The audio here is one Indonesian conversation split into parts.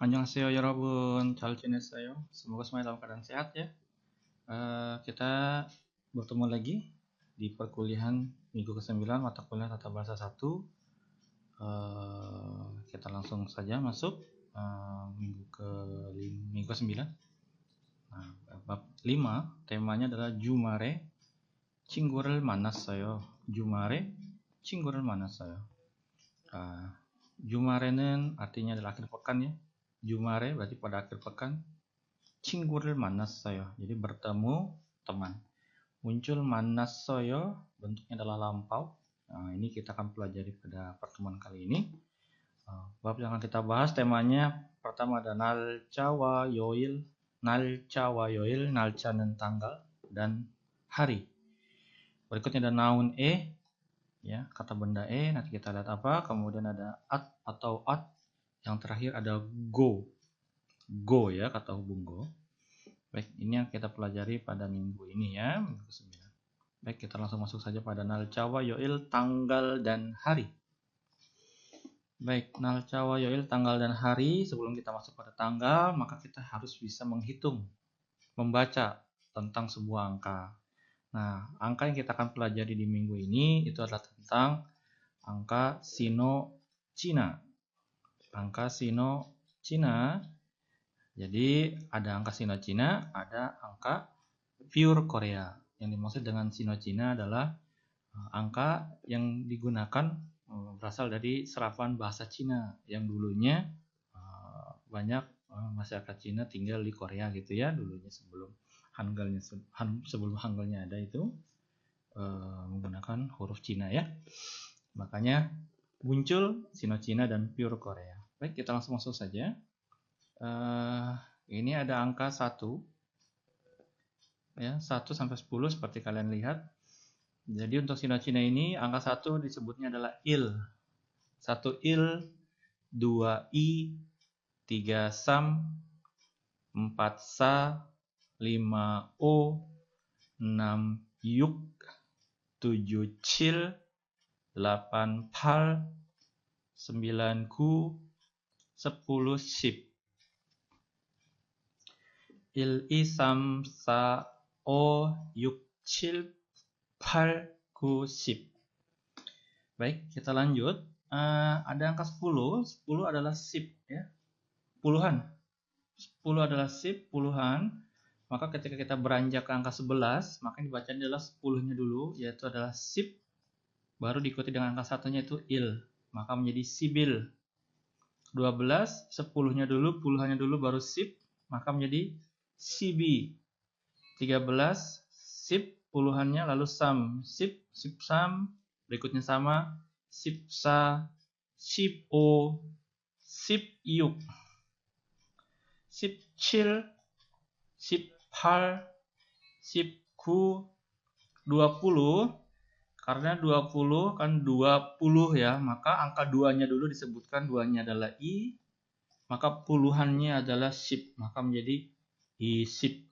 안녕하세요 여러분, 잘 지냈어요? Semoga semuanya dalam keadaan sehat ya. Kita bertemu lagi di perkuliahan minggu ke-9 mata kuliah Tata Bahasa 1. Kita langsung saja masuk minggu ke-9. Bab 5 temanya adalah Jumare 친구를 만났어요. Jumare 친구를 만났어요. Jumare는 artinya adalah akhir pekan ya. Jumare berarti pada akhir pekan. 친구를 만났어요. Jadi bertemu teman. Muncul 만났어요 bentuknya adalah lampau. Nah, ini kita akan pelajari pada pertemuan kali ini. Bab yang akan kita bahas temanya pertama ada 날짜와 요일. 날짜와 요일, 날짜는 tanggal dan hari. Berikutnya ada noun ya, kata benda nanti kita lihat apa. Kemudian ada at atau at. Yang terakhir ada go ya, kata hubung go. Baik, ini yang kita pelajari pada minggu ini ya, minggu ke-9. Baik, kita langsung masuk saja pada 날짜와 요일, tanggal dan hari. Baik, 날짜와 요일, tanggal dan hari. Sebelum kita masuk pada tanggal, maka kita harus bisa menghitung, membaca tentang sebuah angka. Nah, angka yang kita akan pelajari di minggu ini itu adalah tentang angka Sino Cina. Angka Sino Cina. Jadi ada angka Sino Cina, ada angka pure Korea. Yang dimaksud dengan Sino Cina adalah angka yang digunakan berasal dari serapan bahasa Cina yang dulunya banyak masyarakat Cina tinggal di Korea gitu ya, dulunya sebelum Hangulnya ada itu menggunakan huruf Cina ya. Makanya muncul Sino Cina dan pure Korea. Baik, kita langsung masuk saja. Ini ada angka 1 ya, 1 sampai 10 seperti kalian lihat. Jadi untuk Sino Cina ini angka 1 disebutnya adalah il. 1 il, 2 i, 3 sam, 4 sa, 5 o, 6 yuk, 7 cil, 8 pal, 9 ku, 10 sip. Il, i, sam, sa, o, yuk, cil, pal, ku, sip. Baik, kita lanjut. Ada angka 10. 10 adalah sip ya. Puluhan. 10 adalah sip, puluhan. Maka ketika kita beranjak ke angka 11, maka yang dibaca adalah 10-nya dulu, yaitu adalah sip. Baru diikuti dengan angka 1-nya itu il. Maka menjadi sibil. 12, 10-nya dulu, puluhannya dulu, baru sip. Maka menjadi sibi. 13, sip, puluhannya, lalu sam. Sip, sip sam. Berikutnya sama. Sip sa, sip o, sip yuk. Sip cil, sip pal, sip ku, 20. Karena 20 kan 20 ya, maka angka 2-nya dulu disebutkan, 2-nya adalah i, maka puluhannya adalah sip, maka menjadi isip.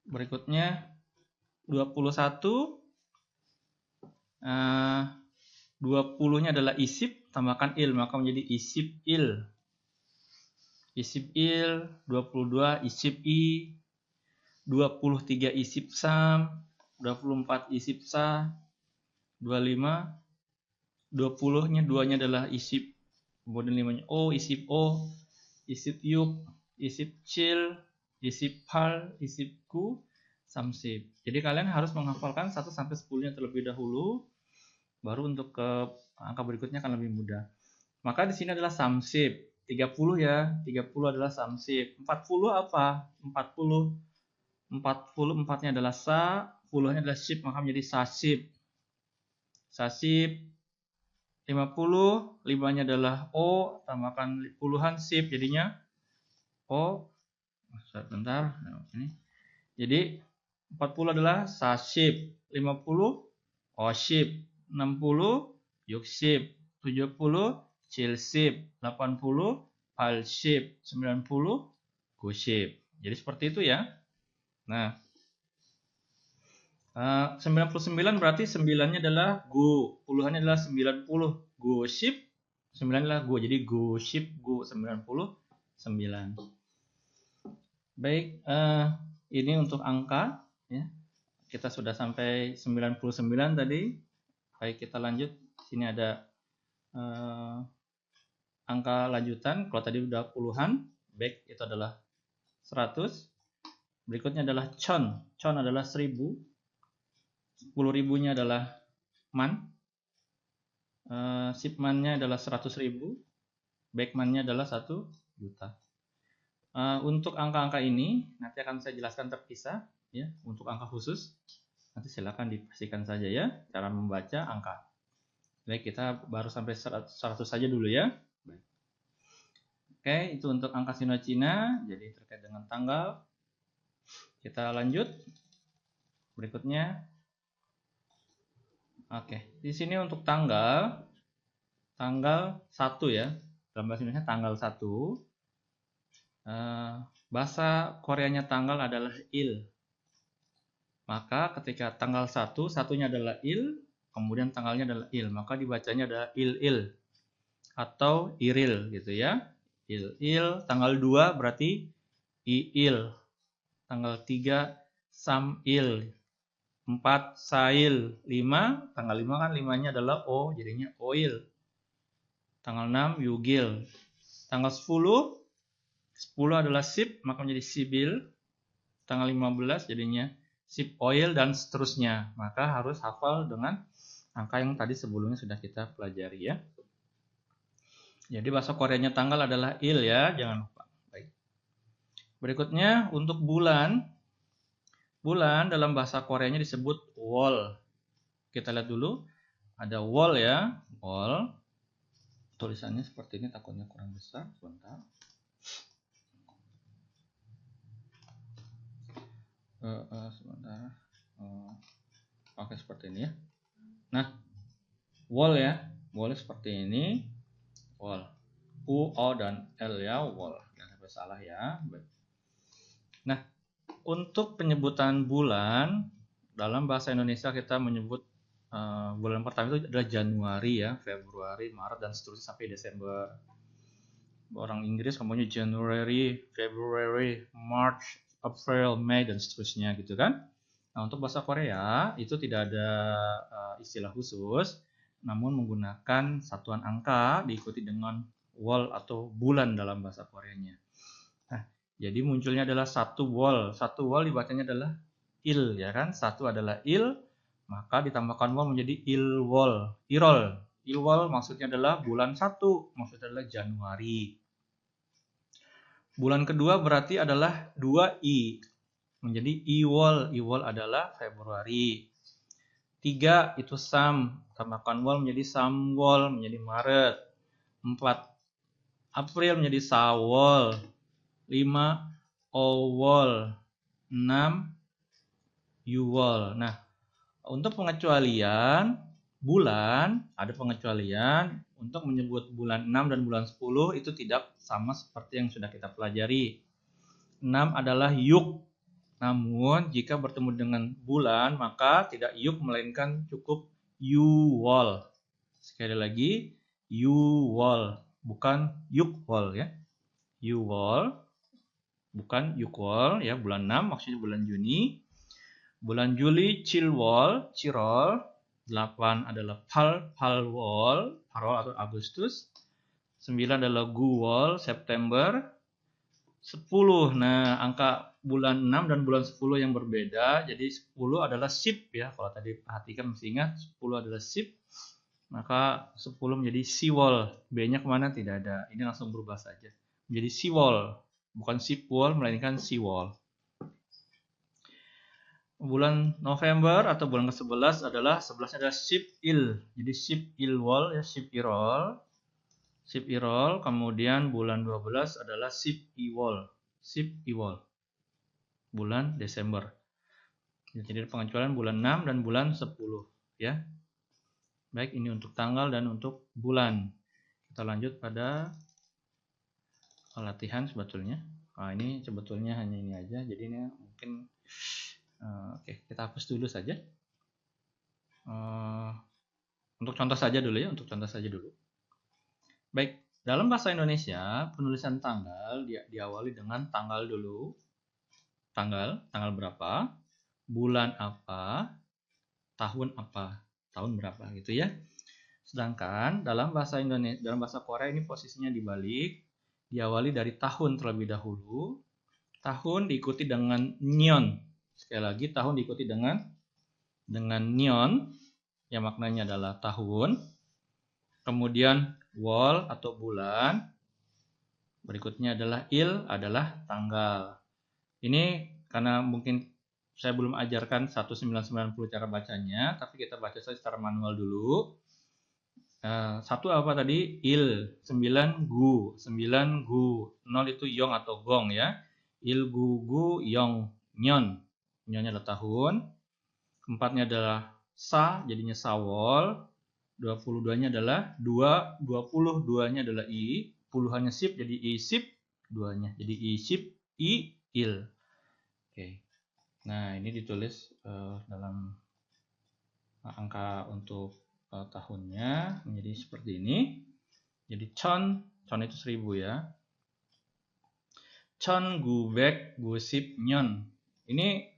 Berikutnya 21. 20-nya adalah isip, tambahkan il, maka menjadi isip il. Isip il, 22 isip i, 23 isip sam, 24 isip sa, 25, 20-nya 2-nya adalah isip, kemudian 5-nya o, isip o, isip yuk, isip cil, isip pal, isip ku, samsip. Jadi kalian harus menghafalkan 1 sampai 10-nya terlebih dahulu, baru untuk ke angka berikutnya akan lebih mudah. Maka di sini adalah samsip. 30 ya, 30 adalah samsip. 40 apa? 40 4-nya adalah sa, puluhnya adalah sip, maka menjadi sasip. Sasip. 50, 5-nya adalah o, tambahkan puluhan sip, jadinya o. Sebentar, ini. Jadi 40 adalah sasip, 50 osip, 60 yuksip, 70 cilsip, 80 palsip, 90 gusip. Jadi seperti itu ya. Nah, 99 berarti 9-nya adalah go, puluhannya adalah 90. Go ship, 9 adalah go, jadi go ship go 99. Baik, ini untuk angka ya. Kita sudah sampai 99 tadi. Baik, kita lanjut. Sini ada angka lanjutan. Kalau tadi udah puluhan, baik itu adalah 100. Berikutnya adalah chon. Chon adalah 1000. 10.000-nya adalah man. Shipman-nya adalah 100.000. Backman-nya adalah 1 juta. Untuk angka-angka ini nanti akan saya jelaskan terpisah ya. Untuk angka khusus nanti silakan dipastikan saja ya cara membaca angka. Baik, kita baru sampai 100 saja dulu ya. Baik. Oke, itu untuk angka Sino-Cina. Jadi terkait dengan tanggal. Kita lanjut. Berikutnya. Oke, di sini untuk tanggal 1 ya. Dalam bahasa Indonesia tanggal 1. Bahasa Koreanya tanggal adalah il. Maka ketika tanggal 1, satunya adalah il, kemudian tanggalnya adalah il, maka dibacanya adalah il atau iril gitu ya. Il. Tanggal 2 berarti iil. Tanggal 3 samil. 4 sail. 5, tanggal 5 kan 5-nya adalah o, jadinya oil. Tanggal 6 yugil. Tanggal 10 adalah sip, maka menjadi sibil. Tanggal 15 jadinya sip oil dan seterusnya. Maka harus hafal dengan angka yang tadi sebelumnya sudah kita pelajari ya. Jadi bahasa Koreanya tanggal adalah il ya, jangan lupa. Baik. Berikutnya untuk bulan. Bulan dalam bahasa Koreanya disebut wol. Kita lihat dulu. Ada wol ya, wol. Tulisannya seperti ini, takutnya kurang besar. Sebentar. Sebentar. Oke, seperti ini ya. Nah, wol ya. Wol seperti ini. Wol. U, O, dan L ya, wol. Jangan sampai salah ya. Baik. Nah, untuk penyebutan bulan, dalam bahasa Indonesia kita menyebut bulan pertama itu adalah Januari ya, Februari, Maret, dan seterusnya sampai Desember. Orang Inggris ngomongnya January, February, March, April, May, dan seterusnya gitu kan. Nah, untuk bahasa Korea itu tidak ada istilah khusus, namun menggunakan satuan angka diikuti dengan wol atau bulan dalam bahasa Koreanya. Nah, jadi munculnya adalah satu wol. Satu wol dibacanya adalah il ya kan. Satu adalah il, maka ditambahkan wol menjadi ilwol. Irol. Ilwol maksudnya adalah bulan 1, maksudnya adalah Januari. Bulan kedua berarti adalah 2i, menjadi iwol. Iwol adalah Februari. 3 itu sam, tambahkan wol menjadi samwol, menjadi Maret. 4 April menjadi sawol. 5 owol. 6 yuwol. Nah, untuk pengecualian bulan, ada pengecualian untuk menyebut bulan 6 dan bulan 10 itu tidak sama seperti yang sudah kita pelajari. 6 adalah yuk. Namun jika bertemu dengan bulan maka tidak yuk melainkan cukup yuwol. Sekali lagi, yuwol, bukan yukwol ya. Yuwol, bukan yukwol ya. Bulan 6 maksudnya bulan Juni. Bulan Juli Cilwol, Cirol. 8 adalah Palwol, Parol atau Agustus. 9 adalah Guwol, September. 10. Nah, angka bulan 6 dan bulan 10 yang berbeda. Jadi 10 adalah sip ya. Kalau tadi perhatikan mesti ingat 10 adalah sip. Maka 10 menjadi siwol. B-nya kemana? Tidak ada. Ini langsung berubah saja. Menjadi siwol. Bukan sipwol, melainkan siwol. Bulan November atau bulan ke-11 adalah 11-nya adalah sipil. Jadi sipilwol ya, sipirol. Sipirol, kemudian bulan 12 adalah sipiwol. Sipiwol. Bulan Desember. Jadi pengecualian bulan 6 dan bulan 10 ya. Baik, ini untuk tanggal dan untuk bulan. Kita lanjut pada latihan sebetulnya. Nah, ini sebetulnya hanya ini aja. Jadi ini mungkin Oke, kita hapus dulu saja. Untuk contoh saja dulu ya, Baik, dalam bahasa Indonesia, penulisan tanggal diawali dengan tanggal dulu. Tanggal berapa, bulan apa, tahun berapa gitu ya. Sedangkan dalam bahasa Indonesia, dalam bahasa Korea ini posisinya dibalik, diawali dari tahun terlebih dahulu. Tahun diikuti dengan nyeon. Sekali lagi, tahun diikuti dengan nyeon, yang maknanya adalah tahun. Kemudian wol atau bulan. Berikutnya adalah il, adalah tanggal. Ini karena mungkin saya belum ajarkan 1990 cara bacanya, tapi kita baca saja secara manual dulu. Satu apa tadi? Il. 9 gu. 0 itu yong atau gong ya. Il gu gu yong nyon. Nyonnya adalah tahun. Keempatnya adalah sa, jadinya sawol. 22-nya adalah 2, 22-nya adalah i, puluhannya sip jadi isip, 2-nya jadi isip i il. Oke. Nah, ini ditulis dalam angka untuk tahunnya menjadi seperti ini. Jadi chon itu 1000 ya. Chon gubek gusip nyon. Ini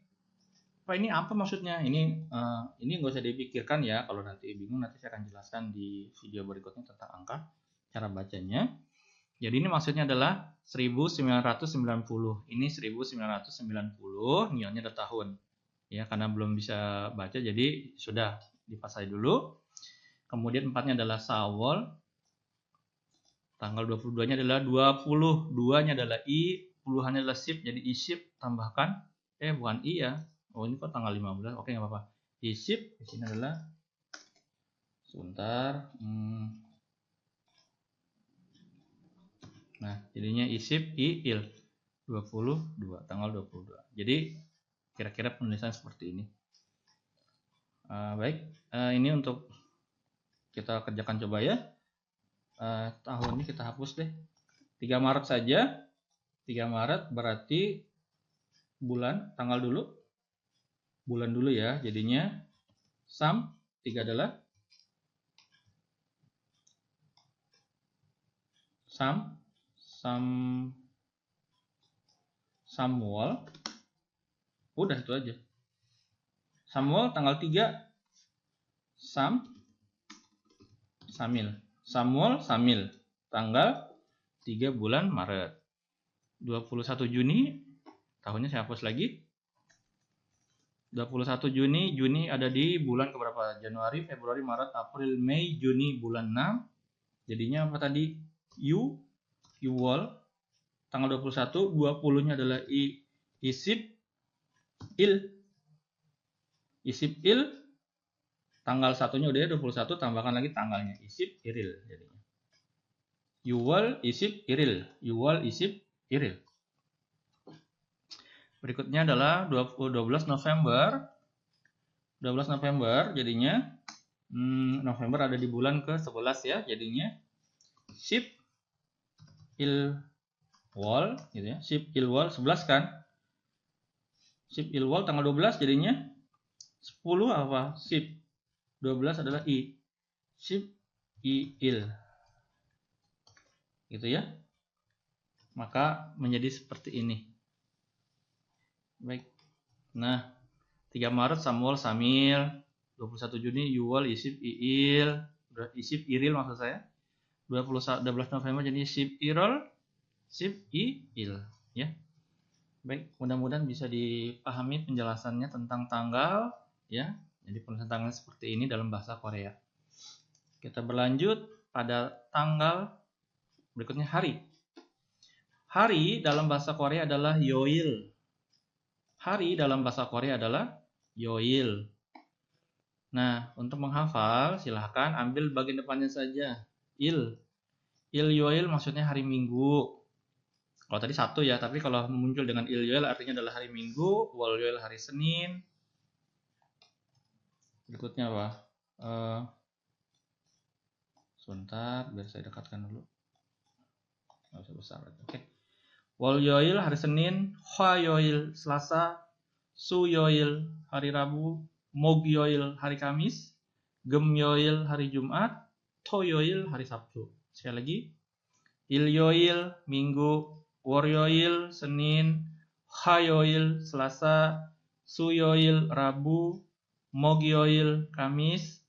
apa maksudnya? Ini nggak usah dipikirkan ya. Kalau nanti bingung, nanti saya akan jelaskan di video berikutnya tentang angka, cara bacanya. Jadi ini maksudnya adalah 1990. Ini 1990, nilainya ada tahun. Ya, karena belum bisa baca, jadi sudah dipasai dulu. Kemudian 4-nya adalah sawol. Tanggal 22-nya adalah 20. 2-nya adalah i, puluhannya adalah sip, jadi isip, tambahkan. Bukan i ya. Oh, ini kok tanggal 15. Oke, nggak apa-apa. Isip di sini adalah sebentar. Nah, jadinya isip i il 22, tanggal 22. Jadi kira-kira penulisan seperti ini. Baik, ini untuk kita kerjakan coba ya. Tahun ini kita hapus deh. 3 Maret saja. 3 Maret berarti bulan, tanggal dulu. Bulan dulu ya, jadinya sam 3 adalah Samuel. Udah itu aja. Samuel tanggal 3 Samil. Samil tanggal 3 bulan Maret. 21 Juni tahunnya saya hapus lagi. 21 Juni ada di bulan keberapa? Januari, Februari, Maret, April, Mei, Juni, bulan 6. Jadinya apa tadi? Yuwol. Tanggal 21, 20-nya adalah isip il. Isip il. Tanggal 1-nya udah ya 21, tambahkan lagi tanggalnya. Isip iril jadinya. Yuwol, isip iril. Yuwol, isip iril. Berikutnya adalah 12 November. 12 November jadinya November ada di bulan ke-11 ya. Jadinya Sip Ilwol gitu ya. Sip Ilwol 11 kan? Sip Ilwol tanggal 12 jadinya 10 apa? Sip 12 adalah I. Sip I Il. Gitu ya. Maka menjadi seperti ini. Baik. Nah, 3 Maret Samuel Samil, 21 Juni Yuwal Isip Iil, Isip Iril maksud saya. 12 November jadi Isip Irol, Sip Iil ya. Baik, mudah-mudahan bisa dipahami penjelasannya tentang tanggal ya. Jadi penulisan tanggal seperti ini dalam bahasa Korea. Kita berlanjut pada tanggal berikutnya hari. Hari dalam bahasa Korea adalah yoil. Hari dalam bahasa Korea adalah yoil. Nah, untuk menghafal silahkan ambil bagian depannya saja. Il yoil maksudnya hari Minggu. Kalau tadi Sabtu ya, tapi kalau muncul dengan il yoil artinya adalah hari Minggu, wol yoil hari Senin. Berikutnya apa? Sebentar, biar saya dekatkan dulu. Nggak usah besar. Oke. Wol yoil hari Senin, hwa yoil Selasa, Suyoil hari Rabu, Mogyoil hari Kamis, Gemyoil hari Jumat, Toyoil hari Sabtu. Sekali lagi, Ilyoil Minggu, Woryoil Senin, Hayoil Selasa, Suyoil Rabu, Mogyoil Kamis,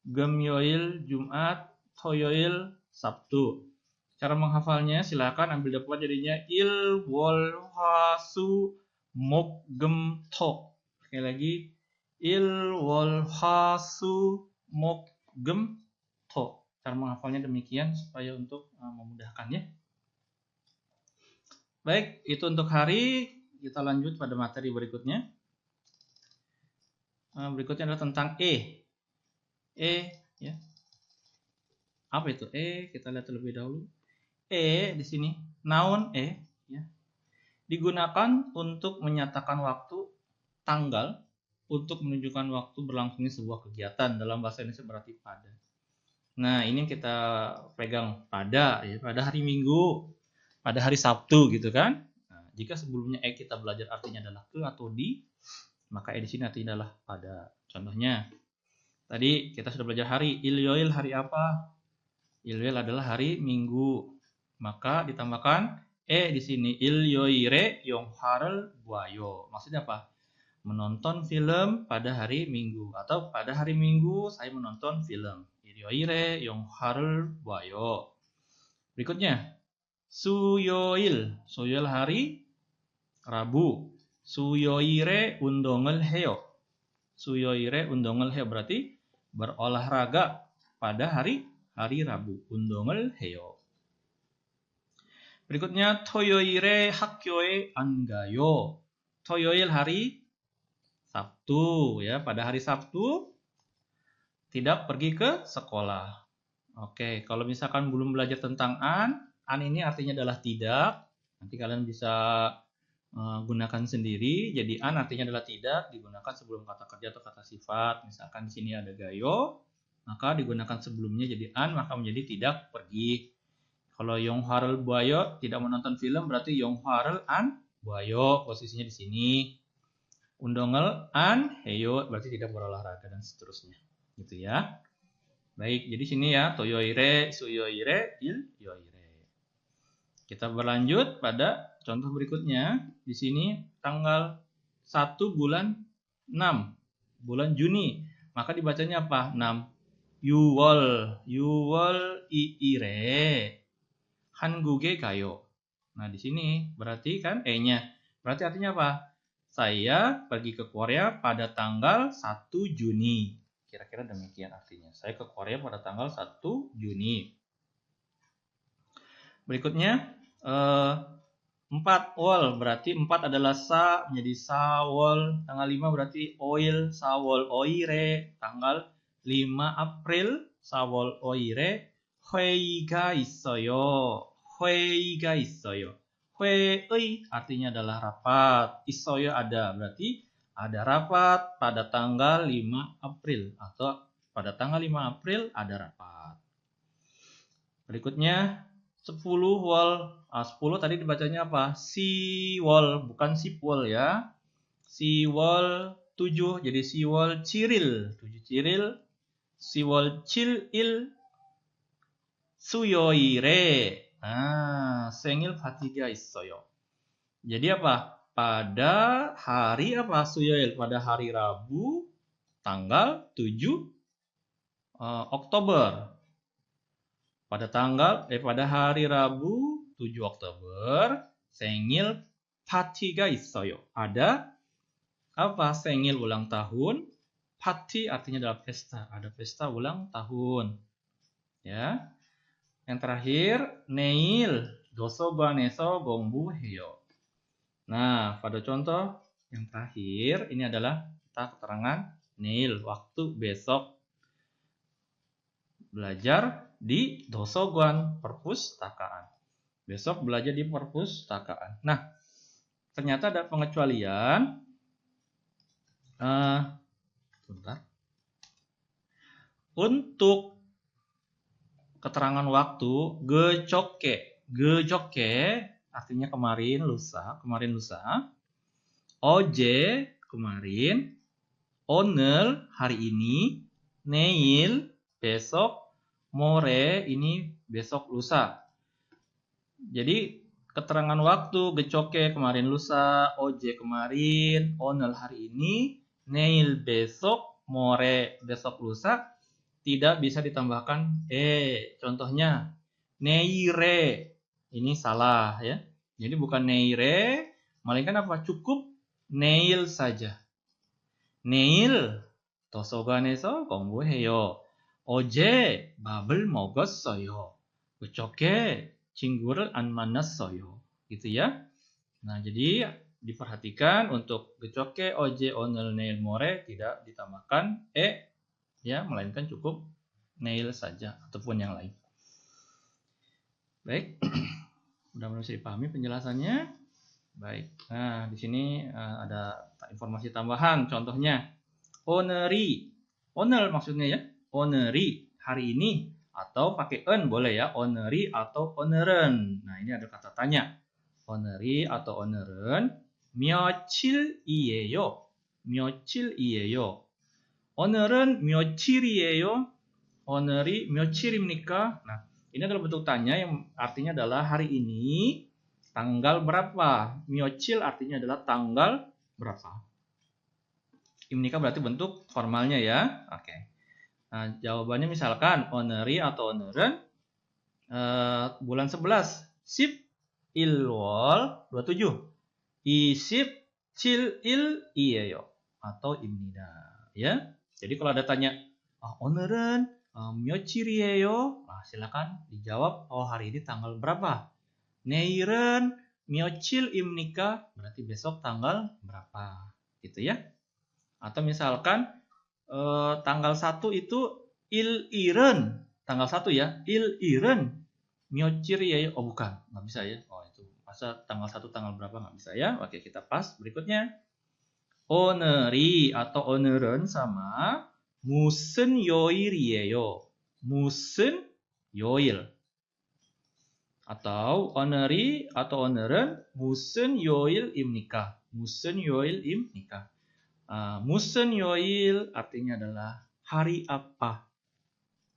Gemyoil Jumat, Toyoil Sabtu. Cara menghafalnya silakan ambil dapat jadinya il wol ha su mok gem to. Sekali lagi il wol ha su mok gem to. Cara menghafalnya demikian supaya untuk memudahkan ya. Baik, itu untuk hari. Kita lanjut pada materi berikutnya. Berikutnya adalah tentang E ya. Apa itu E? Kita lihat terlebih dahulu. Di sini noun ya, digunakan untuk menyatakan waktu, tanggal, untuk menunjukkan waktu berlangsungnya sebuah kegiatan. Dalam bahasa Indonesia berarti pada. Nah, ini kita pegang pada ya, pada hari Minggu, pada hari Sabtu gitu kan. Nah, jika sebelumnya kita belajar artinya adalah ke atau di, maka di sini artinya adalah pada. Contohnya tadi kita sudah belajar hari Ilyoil, hari apa? Ilyoil adalah hari Minggu. Maka ditambahkan di sini Ilyoire Yongharel Buayo. Maksudnya apa? Menonton film pada hari Minggu, atau pada hari Minggu saya menonton film. Ilyoire Yongharel Buayo. Berikutnya Suyoil. Suyoil hari Rabu. Suyoire undongel heo. Suyoire undongel heo berarti berolahraga pada hari Rabu. Undongel heo. Berikutnya 토요일에 학교에 안 가요. 토요일 hari Sabtu ya, pada hari Sabtu tidak pergi ke sekolah. Oke, kalau misalkan belum belajar tentang an ini artinya adalah tidak. Nanti kalian bisa gunakan sendiri. Jadi an artinya adalah tidak, digunakan sebelum kata kerja atau kata sifat. Misalkan di sini ada gayo, maka digunakan sebelumnya jadi an, maka menjadi tidak pergi. Kalau Yongharel Buayo tidak menonton film berarti Yongharel an Buayo, posisinya di sini. Undongel an heyo berarti tidak berolahraga dan seterusnya. Gitu ya. Baik, jadi sini ya toyoire, suyoire, ilyoire. Kita berlanjut pada contoh berikutnya. Di sini tanggal 1 bulan 6, bulan Juni. Maka dibacanya apa? 6. Yuwol iire. 한국에 가요. Nah, di sini berarti kan E-nya. Berarti artinya apa? Saya pergi ke Korea pada tanggal 1 Juni. Kira-kira demikian artinya. Saya ke Korea pada tanggal 1 Juni. Berikutnya 4 wol berarti 4 adalah sa menjadi sawol. Tanggal 5 berarti oil, sawol oire. Tanggal 5 April sawol oire. 회의가 있어요. 회의가 있어요. 회의 artinya adalah rapat. 있어요 ada, berarti ada rapat pada tanggal 5 April atau pada tanggal 5 April ada rapat. Berikutnya 10 wol. 10 tadi dibacanya apa? Siwol, bukan sipwol ya. Siwol 7 jadi siwol ciril. 7 ciril. Siwol cilil. 수요일에 생일 파티가 있어요. Jadi apa? Pada hari apa? 수요일, pada hari Rabu tanggal 7 Oktober. Pada hari Rabu 7 Oktober 생일 파티가 있어요. Ada apa? 생일 ulang tahun. 파티 artinya adalah pesta. Ada pesta ulang tahun. Ya. Yang terakhir, neil 도서관에서 공부해요. Nah, pada contoh yang terakhir ini adalah keterangan neil, waktu besok. Belajar di dosoguan, perpustakaan. Besok belajar di perpustakaan. Nah, ternyata ada pengecualian. Untuk keterangan waktu gejoke artinya kemarin lusa, oje kemarin, 오늘 hari ini, neil besok, more ini besok lusa. Jadi keterangan waktu gecoke kemarin lusa, oje kemarin, 오늘 hari ini, neil besok, more besok lusa tidak bisa ditambahkan Contohnya neire ini salah ya. Jadi bukan neire, melainkan apa? Cukup neil saja. Neil 도서관에서 공부해요. 어제 밥을 먹었어요. 그저께 친구를 안 만났어요. Gitu ya. Nah, jadi diperhatikan untuk gecoke, oje, oner, neil, more tidak ditambahkan ya, melainkan cukup neil saja ataupun yang lain. Baik. Sudah bisa dipahami penjelasannya? Baik. Nah, di sini ada informasi tambahan. Contohnya 오늘이, 오늘 maksudnya ya, 오늘이 hari ini, atau pakai en boleh ya, 오늘이 atau 오늘은. Nah, ini ada kata tanya. 오늘이 atau 오늘은 며칠이에요? 며칠이에요? 오늘은 며칠이에요? 오늘이 며칠입니까? Nah, ini adalah bentuk tanya yang artinya adalah hari ini tanggal berapa? 며칠 artinya adalah tanggal berapa? Imnika berarti bentuk formalnya ya. Oke. Nah, jawabannya misalkan 오늘이 atau 오늘은 bulan 11 11월 27 27일이에요 atau 입니다 ya. Jadi kalau ada tanya 오늘은 며칠이에요? Nah, silakan dijawab hari ini tanggal berapa? 내일은 며칠입니까? Berarti besok tanggal berapa? Gitu ya. Atau misalkan tanggal 1 itu 일일은 tanggal 1 ya, 일일은 며칠이에요? Bukan, nggak bisa ya. Itu masa tanggal 1 tanggal berapa, nggak bisa ya. Oke, kita pas. Berikutnya 오늘이 atau 오늘은 sama 무슨 요일이에요? 무슨 요일? Atau 오늘이 atau 오늘은 무슨 요일입니까? 무슨 요일입니까? Musen yoil artinya adalah hari apa.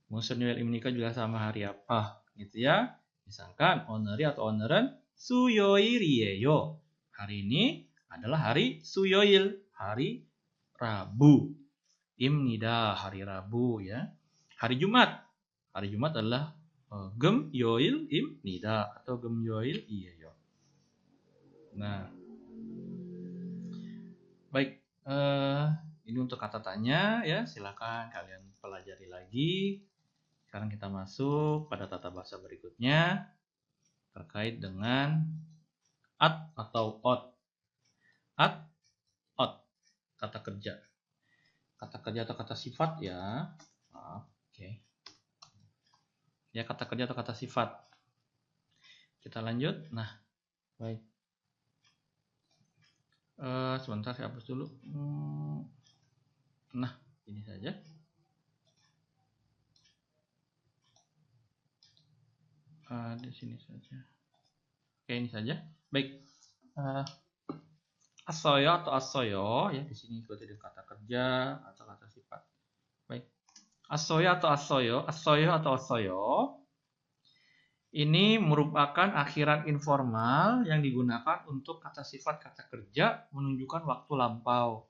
Musen yoil imnika juga sama hari apa, gitu ya. Misalkan oneri atau oneran suyoirieyo. Hari ini adalah hari suyoil, hari Rabu. Imnida hari Rabu ya. Hari Jumat. Hari Jumat adalah gem yoil imnida atau gem yoil iyeyo. Nah, baik. Ini untuk kata tanya ya, silakan kalian pelajari lagi. Sekarang kita masuk pada tata bahasa berikutnya terkait dengan at atau ot. At, ot, kata kerja. Kata kerja atau kata sifat ya. Oke. Ya, kata kerja atau kata sifat. Kita lanjut. Nah, baik. Sebentar saya hapus dulu. Nah, ini saja. Di sini saja. Oke, ini saja. Baik. Asoyo atau asoyo ya, di sini juga ada kata kerja atau kata sifat. Baik. Asoyo atau asoyo, asoyo atau asoyo. Ini merupakan akhiran informal yang digunakan untuk kata sifat kata kerja menunjukkan waktu lampau.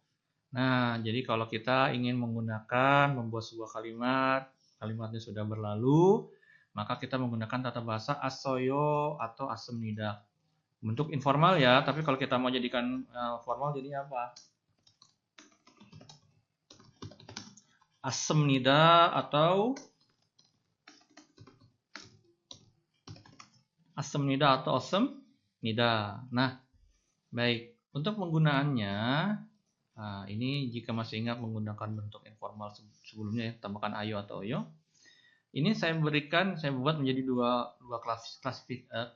Nah, jadi kalau kita ingin menggunakan membuat sebuah kalimat, kalimatnya sudah berlalu, maka kita menggunakan tata bahasa asoyo atau asemnida. Bentuk informal ya, tapi kalau kita mau jadikan formal jadinya apa? Asemnida atau asemnida atau asemnida. Nah, baik. Untuk penggunaannya, ini jika masih ingat menggunakan bentuk informal sebelumnya ya, tambahkan ayo atau oyo. Ini saya buat menjadi dua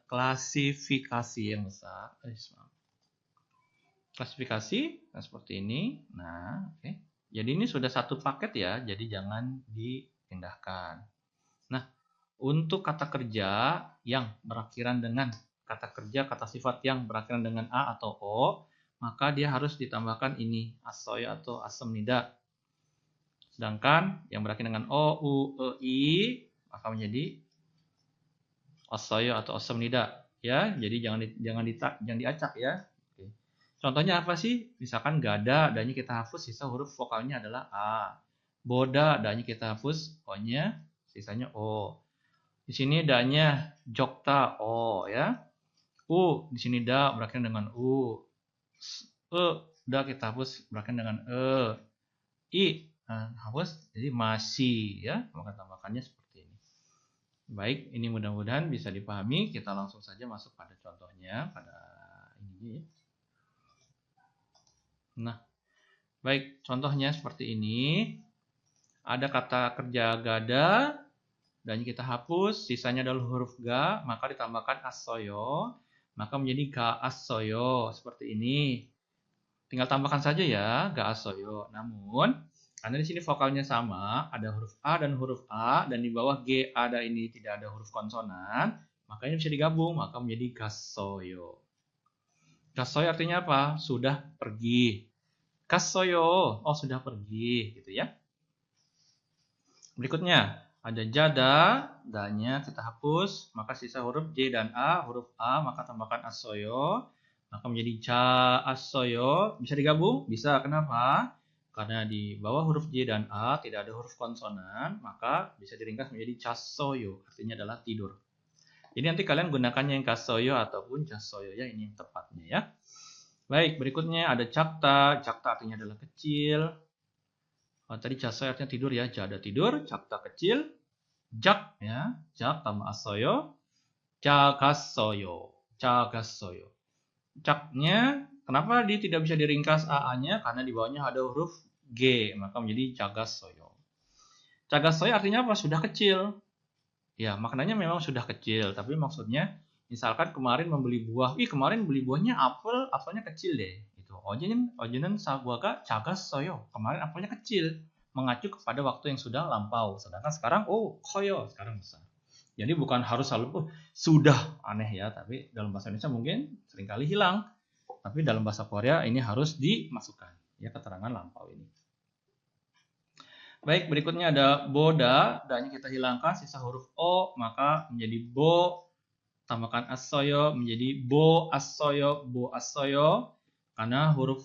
klasifikasi yang besar. Klasifikasi seperti ini. Nah, oke. Jadi ini sudah satu paket ya, jadi jangan dipindahkan. Nah, untuk kata kerja yang berakhiran dengan kata kerja, kata sifat yang berakhiran dengan a atau o, maka dia harus ditambahkan ini asoyo atau asam nida. Sedangkan yang berakhir dengan o, u, e, i maka menjadi asoyo atau asam nida. Ya, jadi jangan diacak ya. Oke. Contohnya apa sih? Misalkan gada, da-nya kita hapus, sisa huruf vokalnya adalah a. Boda, da-nya kita hapus, o-nya, sisanya o. Di sini da-nya jokta, o ya. U, di sini da berakhir dengan u. E, da kita hapus berakhir dengan e. I, hapus, jadi masih ya. Maka tambahkannya seperti ini. Baik, ini mudah-mudahan bisa dipahami. Kita langsung saja masuk pada contohnya pada ini. Nah, baik, contohnya seperti ini. Ada kata kerja gada, dan kita hapus, sisanya adalah huruf ga, maka ditambahkan asoyo, maka menjadi ga asoyo seperti ini. Tinggal tambahkan saja ya, ga asoyo. Namun karena di sini vokalnya sama, ada huruf A dan huruf A, dan di bawah G ada ini tidak ada huruf konsonan, makanya bisa digabung, maka menjadi gasoyo. Gasoyo artinya apa? Sudah pergi. Gasoyo, oh sudah pergi, gitu ya. Berikutnya, ada jada, da-nya kita hapus, maka sisa huruf J dan A, huruf A, maka tambahkan asoyo, maka menjadi ca asoyo. Bisa digabung? Bisa, kenapa? Karena di bawah huruf J dan A tidak ada huruf konsonan, maka bisa diringkas menjadi casoyo, artinya adalah tidur. Jadi nanti kalian gunakannya yang casoyo ataupun casoyo ya, ini yang tepatnya ya. Baik, berikutnya ada cakta. Cakta artinya adalah kecil. Tadi casoyo artinya tidur ya, jada tidur, cakta kecil, jak ya, jak tambah asoyo, cagasoyo, cagasoyo. Caknya kenapa dia tidak bisa diringkas AA-nya? Karena di bawahnya ada huruf G, maka menjadi cagasoyo. Cagasoyo artinya apa? Sudah kecil. Ya, maknanya memang sudah kecil, tapi maksudnya misalkan kemarin membeli buah, kemarin beli buahnya apel, apelnya kecil deh. Itu. Ojenan saguaga cagasoyo. Kemarin apelnya kecil, mengacu kepada waktu yang sudah lampau. Sedangkan sekarang koyo, sekarang besar. Jadi bukan harus selalu sudah, aneh ya, tapi dalam bahasa Indonesia mungkin seringkali hilang. Tapi dalam bahasa Korea ini harus dimasukkan ya, keterangan lampau ini. Baik, berikutnya ada boda, da-nya kita hilangkan, sisa huruf o, maka menjadi bo, tambahkan asoyo menjadi bo asoyo. Karena huruf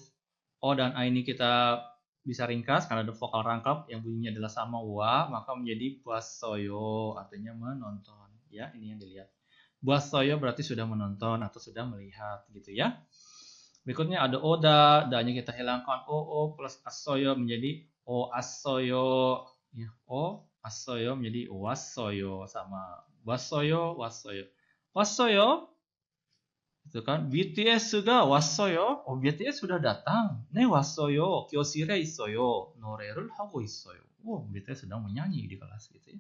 o dan a ini kita bisa ringkas karena ada vokal rangkap yang bunyinya adalah sama wa, maka menjadi buasoyo, artinya menonton. Ya, ini yang dilihat. Buasoyo berarti sudah menonton atau sudah melihat gitu ya. Berikutnya ada oda, da-nya kita hilangkan o plus asoyo menjadi o asoyo. Ya, o asoyo menjadi wasoyo, sama wasoyo. Wasoyo itu kan BTS ga wassoyo. Oh, BTS sudah datang. Ne wassoyo, kyosire isoyo, nore를 하고 있어요. Oh, BTS sedang menyanyi di kelas gitu ya.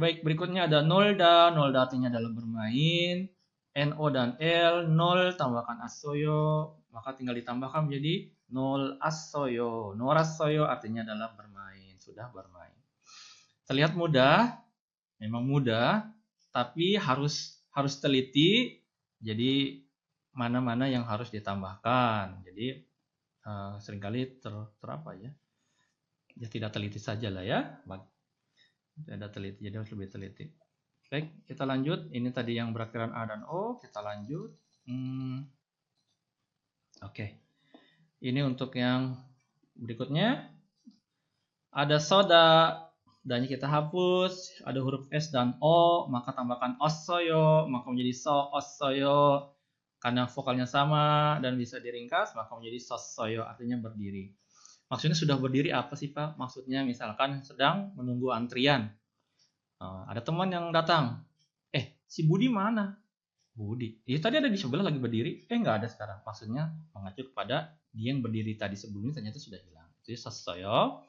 Baik, berikutnya ada nolda. Nolda artinya adalah bermain. No dan L, nol tambahkan asoyo, maka tinggal ditambahkan menjadi nol asoyo. Norasoyo artinya adalah bermain, sudah bermain. Terlihat mudah, memang mudah, tapi harus teliti. Jadi mana-mana yang harus ditambahkan. Jadi seringkali terapa ya? Ya tidak teliti saja lah ya. Tidak teliti, jadi harus lebih teliti. Baik, kita lanjut. Ini tadi yang berakhiran A dan O. Kita lanjut. Oke. Ini untuk yang berikutnya. Ada soda. Dan kita hapus, ada huruf S dan O, maka tambahkan osoyo, maka menjadi so osoyo. Karena vokalnya sama dan bisa diringkas, maka menjadi sosoyo, artinya berdiri. Maksudnya sudah berdiri apa sih Pak? Maksudnya misalkan sedang menunggu antrian. Ada teman yang datang, si Budi mana? Budi, tadi ada di sebelah lagi berdiri, nggak ada sekarang. Maksudnya mengacu kepada dia yang berdiri tadi sebelumnya ternyata sudah hilang. Jadi sosoyo.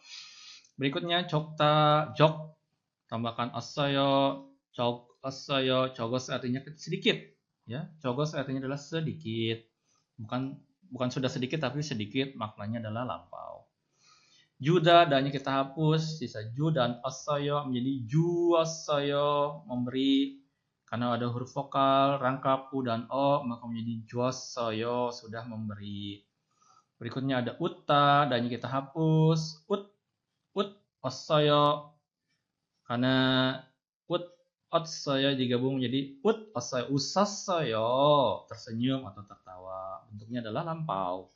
Berikutnya jokta, jok tambahkan asoyo, jok asoyo, jogos artinya sedikit, ya. Jogos artinya adalah sedikit, bukan sudah sedikit tapi sedikit, maknanya adalah lampau. Juda, da-nya kita hapus, sisa ju dan asoyo menjadi ju asoyo, memberi. Karena ada huruf vokal, rangkap u dan o, maka menjadi 줬어요, sudah memberi. Berikutnya ada uta, dan kita hapus. Ut, ossoyo. Karena otsoyo digabung menjadi ossoyo, usassoyo, tersenyum atau tertawa. Bentuknya adalah lampau.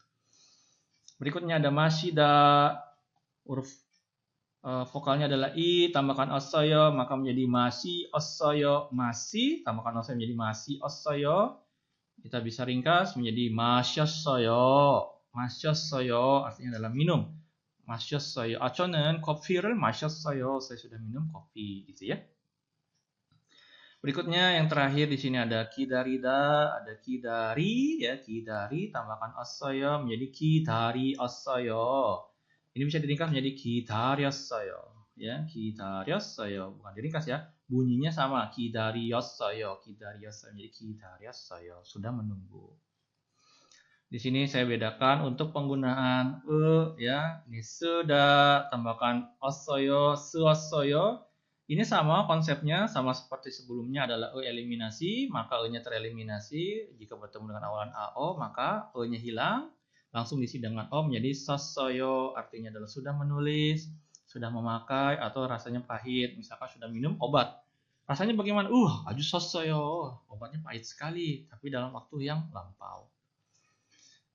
Berikutnya ada masida, huruf vokalnya adalah i, tambahkan ossoyo, maka menjadi masi ossoyo, masi, tambahkan ossoyo menjadi masi ossoyo. Kita bisa ringkas menjadi masyossoyo. 마셨어요 artinya adalah minum. 마셨어요. 저는 커피를 마셨어요. Saya sudah minum kopi, gitu ya. Berikutnya yang terakhir di sini ada kidarida, ada kidari ya, kidari tambahkan ossoyo menjadi kidari ossoyo. Ini bisa diringkas menjadi kidaryossoyo ya, kidaryossoyo, bukan diringkas ya. Bunyinya sama, kidaryossoyo, kidaryossoyo menjadi kidaryossoyo, sudah menunggu. Di sini saya bedakan untuk penggunaan ya. Ini sudah, tambahkan ossoyo, suossoyo. Ini sama konsepnya, sama seperti sebelumnya adalah eliminasi, maka nya tereliminasi. Jika bertemu dengan awalan AO, maka nya hilang. Langsung diisi dengan O menjadi sossoyo, artinya adalah sudah menulis, sudah memakai, atau rasanya pahit. Misalkan sudah minum obat. Rasanya bagaimana? Aju sossoyo. Obatnya pahit sekali, tapi dalam waktu yang lampau.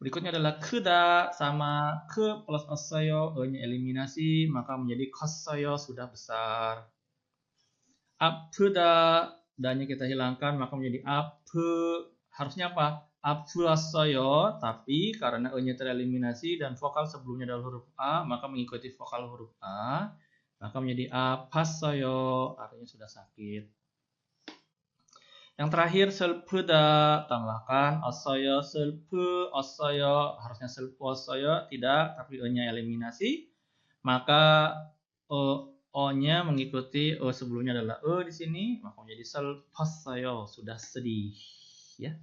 Berikutnya adalah keda, sama ke plus ossoyo, nya eliminasi, maka menjadi kossoyo, sudah besar. Apda, dan-nya kita hilangkan, maka menjadi ape. Harusnya apa? Apussoyo, tapi karena nya tereliminasi dan vokal sebelumnya adalah huruf a, maka mengikuti vokal huruf a, maka menjadi apassoyo, artinya sudah sakit. Yang terakhir selpuda, tambahkan ossoyo, selpu ossoyo, harusnya selpu ossoyo, tidak, tapi nya eliminasi, maka o-nya mengikuti sebelumnya adalah di sini, maka menjadi selpossoyo, sudah sedih ya.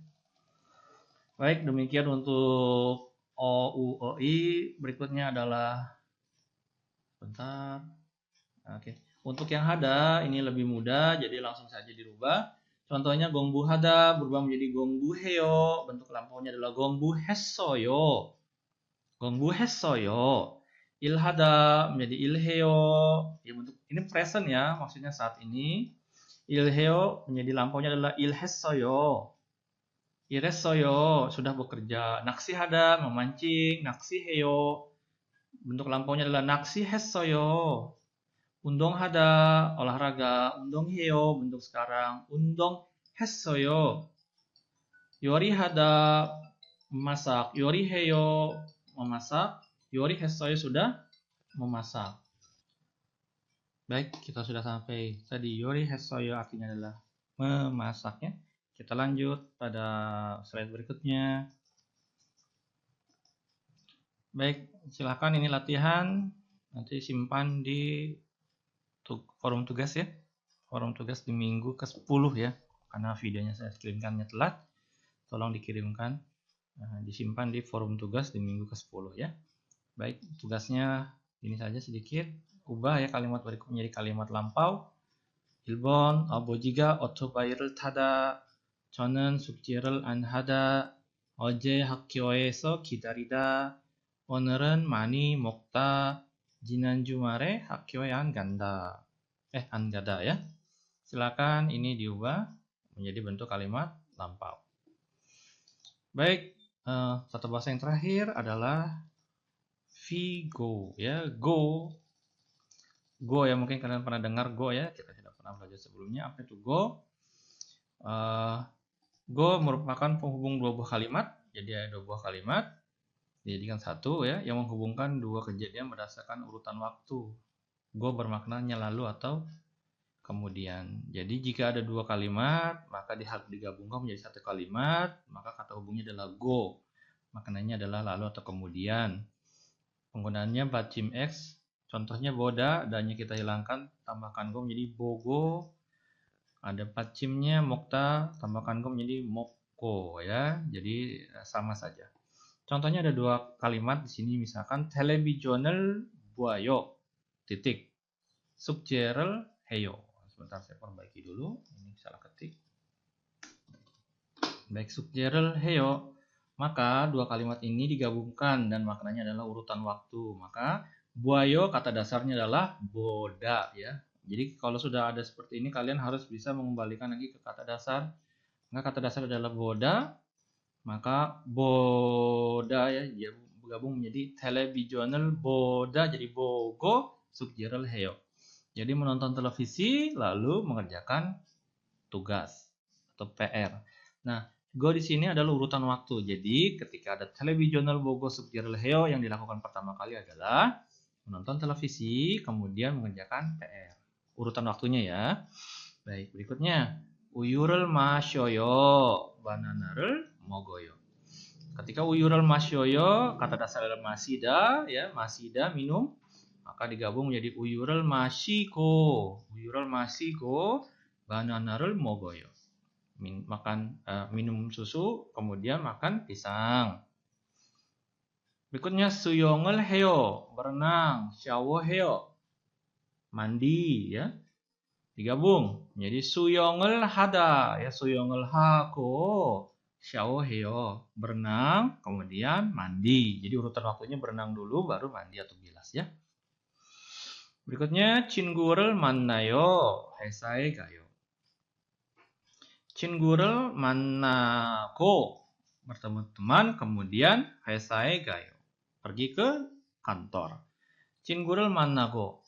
Baik, demikian untuk o, u, o, i. Berikutnya adalah bentar. Oke. Untuk yang hada ini lebih mudah, jadi langsung saja dirubah. Contohnya gongbu hada berubah menjadi gongbu heyo. Bentuk lampaunya adalah gongbu hessoyo. Gongbu hessoyo. Ilhada menjadi ilheyo. Ya, bentuk ini present ya, maksudnya saat ini. Ilheyo menjadi lampaunya adalah ilhessoyo. Ilhessoyo sudah bekerja. Naksi hada memancing. Naksi heyo. Bentuk lampaunya adalah naksi hessoyo. Undong hada, olahraga. Undong heyo, bentuk sekarang. Undong hessoyo. Yori hada, memasak. Yori heyo, memasak. Yori hessoyo, sudah memasak. Baik, kita sudah sampai tadi. Yori hessoyo artinya adalah memasaknya. Kita lanjut pada slide berikutnya. Baik, silakan ini latihan. Nanti simpan di forum tugas ya, forum tugas di minggu ke-10 ya, karena videonya saya kirimkannya telat, tolong dikirimkan, disimpan di forum tugas di minggu ke-10 ya. Baik, tugasnya ini saja sedikit, ubah ya kalimat berikut menjadi kalimat lampau. 1번 아버지가 오토바이를 타다 저는 숙제를 안 하다 어제 학교에서 기다리다 오늘은 많이 먹다 지난 주말에 학교에 안 간다. An gada ya. Silakan ini diubah menjadi bentuk kalimat lampau. Baik, tata bahasa yang terakhir adalah go ya. Go ya, mungkin kalian pernah dengar go ya. Kita tidak pernah belajar sebelumnya. Apa itu go? Go merupakan penghubung dua buah kalimat. Jadi ada dua buah kalimat dijadikan satu ya, yang menghubungkan dua kejadian berdasarkan urutan waktu. Go bermaknanya lalu atau kemudian. Jadi jika ada dua kalimat, maka digabungkan menjadi satu kalimat, maka kata hubungnya adalah go. Maknanya adalah lalu atau kemudian. Penggunaannya bacim X, contohnya boda, dan-nya kita hilangkan, tambahkan go menjadi bogo. Ada bacimnya mokta, tambahkan go menjadi mokko ya. Jadi sama saja. Contohnya ada dua kalimat di sini, misalkan televisional buayo titik subjerel heyo. Sebentar saya perbaiki dulu, ini salah ketik. Baik, sukjerel heyo. Maka dua kalimat ini digabungkan dan maknanya adalah urutan waktu. Maka buayo kata dasarnya adalah boda ya. Jadi kalau sudah ada seperti ini kalian harus bisa mengembalikan lagi ke kata dasar. Maka kata dasar adalah boda, maka boda ya dia bergabung menjadi televisional boda jadi bogo sukjerel heyo. Jadi menonton televisi lalu mengerjakan tugas atau PR. Nah, go di sini adalah urutan waktu. Jadi ketika ada televisional bogo sukjerel heyo yang dilakukan pertama kali adalah menonton televisi kemudian mengerjakan PR. Urutan waktunya ya. Baik, berikutnya uyurel masyoyo bananarel mogoyo. Ketika uyurel masyoyo kata dasar adalah masida ya, masida minum maka digabung menjadi uyurel masiko. Uyurel masiko bananarel mogoyo. Minum susu kemudian makan pisang. Berikutnya suyongel heyo berenang, shower heyo mandi ya. Digabung menjadi suyongel hada ya, suyongel hako shower heyo berenang kemudian mandi. Jadi urutan waktunya berenang dulu baru mandi atau bilas ya. Berikutnya 친구를 만나요 회사에 가요. 친구를 만나고 bertemu teman kemudian 회사에 가요. Pergi ke kantor. 친구를 만나고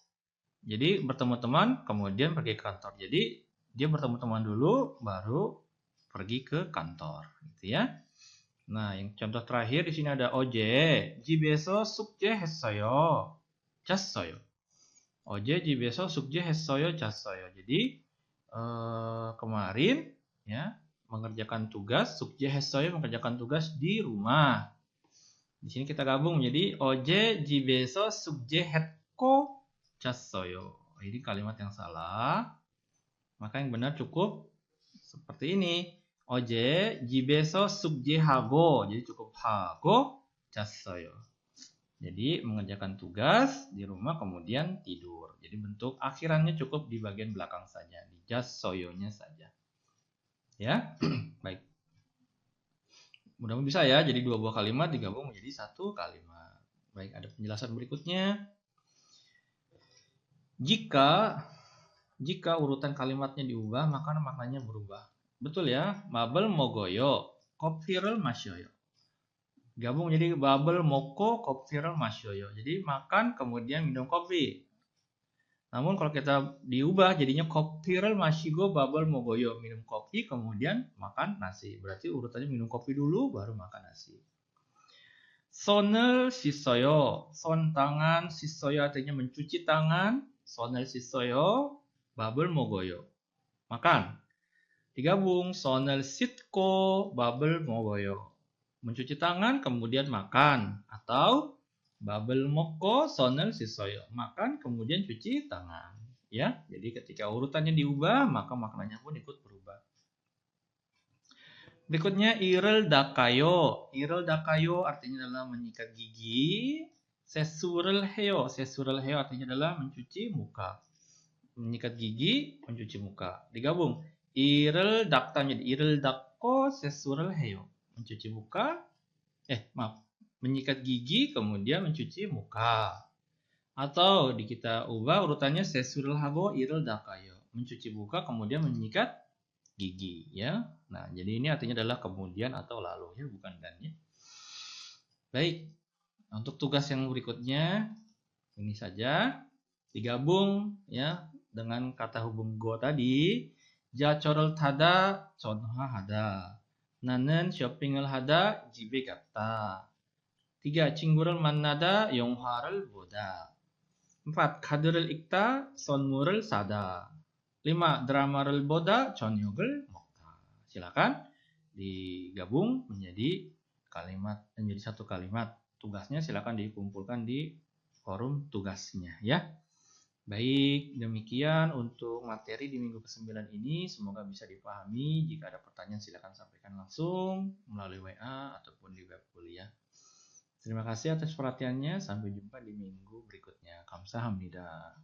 jadi bertemu teman kemudian pergi ke kantor. Jadi dia bertemu teman dulu baru pergi ke kantor gitu ya. Nah, yang contoh terakhir di sini ada 어제 집에서 숙제했어요. 잤어요. 어제 집에서 숙제했어요. 잤어요. Jadi kemarin ya mengerjakan tugas 숙제했어요 mengerjakan tugas di rumah. Di sini kita gabung menjadi 어제 집에서 숙제했고 잤어요. Ini kalimat yang salah. Maka yang benar cukup seperti ini. 어제 집에서 숙제하고 jadi cukup 하고 잤어요. Jadi mengerjakan tugas di rumah kemudian tidur. Jadi bentuk akhirannya cukup di bagian belakang saja, di 잤어요nya saja. Ya, baik. Mudah-mudahan bisa ya. Jadi dua buah kalimat digabung menjadi satu kalimat. Baik, ada penjelasan berikutnya. Jika urutan kalimatnya diubah maka maknanya berubah. Betul ya? Babel mogoyo, kopirel masyoyo. Gabung jadi babel moko kopirel masyoyo. Jadi makan kemudian minum kopi. Namun kalau kita diubah jadinya kopirel masyigo babel mogoyo, minum kopi kemudian makan nasi. Berarti urutannya minum kopi dulu baru makan nasi. Sonel sisoyo, son tangan, sisoyo artinya mencuci tangan, sonel sisoyo babel mogoyo. Makan. Digabung sonel sitko babel mogoyo. Mencuci tangan kemudian makan atau babel moko sonel sisoyo. Makan kemudian cuci tangan. Ya, jadi ketika urutannya diubah maka maknanya pun ikut berubah. Berikutnya irel dakayo. Irel dakayo artinya adalah menyikat gigi. Sesurel heyo. Sesurel heyo artinya adalah mencuci muka. Menyikat gigi, mencuci muka. Digabung. Irel dakta menjadi irel dako sesurel heyo. Mencuci muka. Menyikat gigi kemudian mencuci muka. Atau kita ubah urutannya sesurel hago irel dakayo. Mencuci muka kemudian menyikat gigi ya. Nah, jadi ini artinya adalah kemudian atau lalu ya, bukan dan ya. Baik. Untuk tugas yang berikutnya ini saja digabung ya dengan kata hubung go tadi. 자철을 타다 전화하다. 나는 쇼핑을 하다 집에 갔다. 3. 친구를 만나다 영화를 보다. 4. 카드를 읽다 선물을 사다. 5. 드라마를 보다 저녁을 먹다. Silakan digabung menjadi satu kalimat. Tugasnya silakan dikumpulkan di forum tugasnya ya. Baik, demikian untuk materi di minggu ke-9 ini. Semoga bisa dipahami. Jika ada pertanyaan silakan sampaikan langsung melalui WA ataupun di web kuliah. Terima kasih atas perhatiannya. Sampai jumpa di minggu berikutnya. Kamsahamnida.